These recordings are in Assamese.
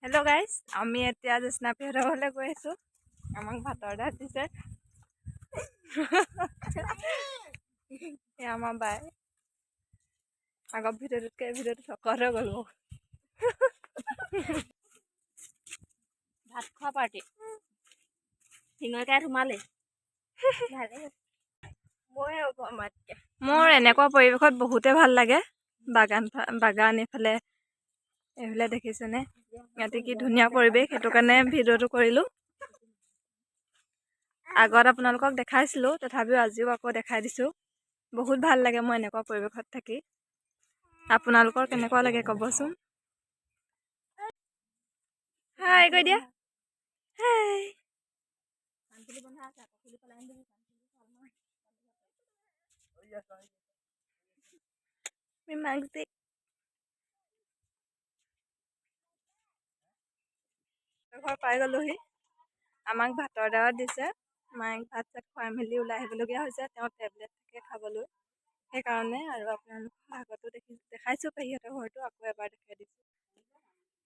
हेलो गाइस আমি এতিয়া জেস্নাপিহঁতৰ ঘৰলৈ গৈ আছো আমাক ভাতৰ দাত দিছে আমাৰ বাই আগৰ ভিডিঅ'টোতকৈ ভিডিঅ'টো চকত হৈ গ'ল ভাত খোৱা পাৰ্টি শিঙৰকাই সোমালে মোৰ এনেকুৱা পৰিৱেশত বহুতে ভাল লাগে বাগান এইফালে এইফালে দেখিছেনে ইয়াতে কি ধুনীয়া পৰিৱেশ সেইটো কাৰণে ভিডিঅ'টো কৰিলোঁ আগত আপোনালোকক দেখাইছিলোঁ তথাপিও আজিও আকৌ দেখাই দিছোঁ বহুত ভাল লাগে মই এনেকুৱা পৰিৱেশত থাকি আপোনালোকৰ কেনেকুৱা লাগে ক'বচোন হাই কৈ দিয়া হাই মিমাংসি ঘৰ পাই গ'লোহি আমাক ভাতৰ দাৱত দিছে মায়ে ভাত চাত খুৱাই মেলি ওলাই আহিবলগীয়া হৈছে তেওঁ টেবলেট থাকে খাবলৈ সেইকাৰণে আৰু আপোনালোকক আগতো দেখাইছোঁ পেহীহঁতৰ ঘৰটো আকৌ এবাৰ দেখাই দিছোঁ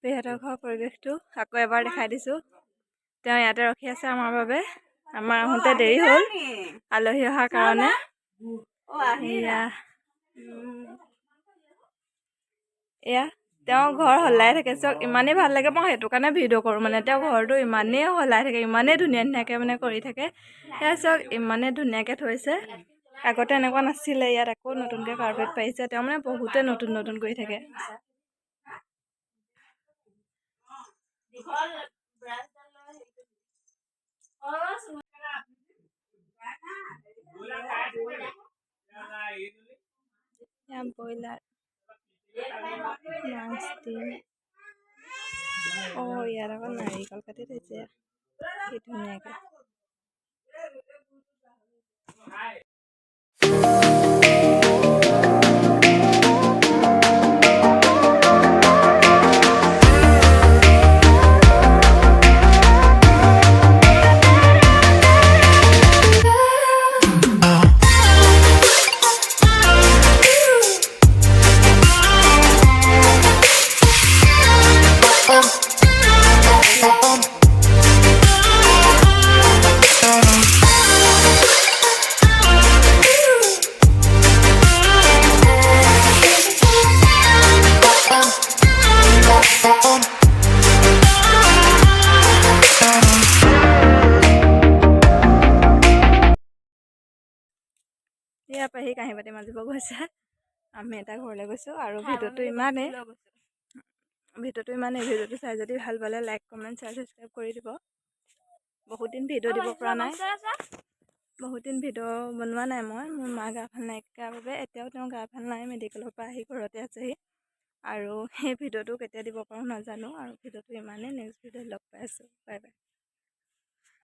পেহীহঁতৰ ঘৰৰ পৰিৱেশটো আকৌ এবাৰ দেখাই দিছোঁ তেওঁ ইয়াতে ৰখি আছে আমাৰ বাবে আমাৰ আহোঁতে দেৰি হ'ল আলহী অহাৰ কাৰণে এয়া তেওঁ ঘৰ সলাই থাকে চক ইমানেই ভাল লাগে মই সেইটো কাৰণে ভিডিঅ' কৰোঁ মানে তেওঁ ঘৰটো ইমানেই সলাই থাকে ইমানেই ধুনীয়াকৈ মানে কৰি থাকে সেয়া চক ইমানেই ধুনীয়াকৈ থৈছে আগতে এনেকুৱা নাছিলে ইয়াত আকৌ নতুনকৈ কাৰ্পেট পাৰিছে তেওঁ মানে বহুতে নতুন কৰি থাকে ব্ৰইলাৰ ইয়াত আকৌ নাৰিকল কাটি থৈছে কি ধুনীয়াকৈ ইয়াৰ পৰা কাঁহী বাতি মাজিব গৈছে আমি এটা ঘৰলৈ গৈছোঁ আৰু ভিডিঅ'টো ইমানেই ভিডিঅ'টো চাই যদি ভাল পালে লাইক কমেণ্ট শ্বেয়াৰ ছাবস্ক্ৰাইব কৰি দিব বহুত দিন ভিডিঅ' দিব পৰা নাই বহুত দিন ভিডিঅ' বনোৱা নাই মই মোৰ মা গা ভাল নাইকিয়াৰ বাবে এতিয়াও তেওঁ গা ভাল নাই মেডিকেলৰ পৰা আহি ঘৰতে আছেহি আৰু সেই ভিডিঅ'টো কেতিয়া দিব পাৰোঁ নাজানো আৰু ভিডিঅ'টো ইমানেই নেক্সট ভিডিঅ'ত লগ পাই আছোঁ বাই বাই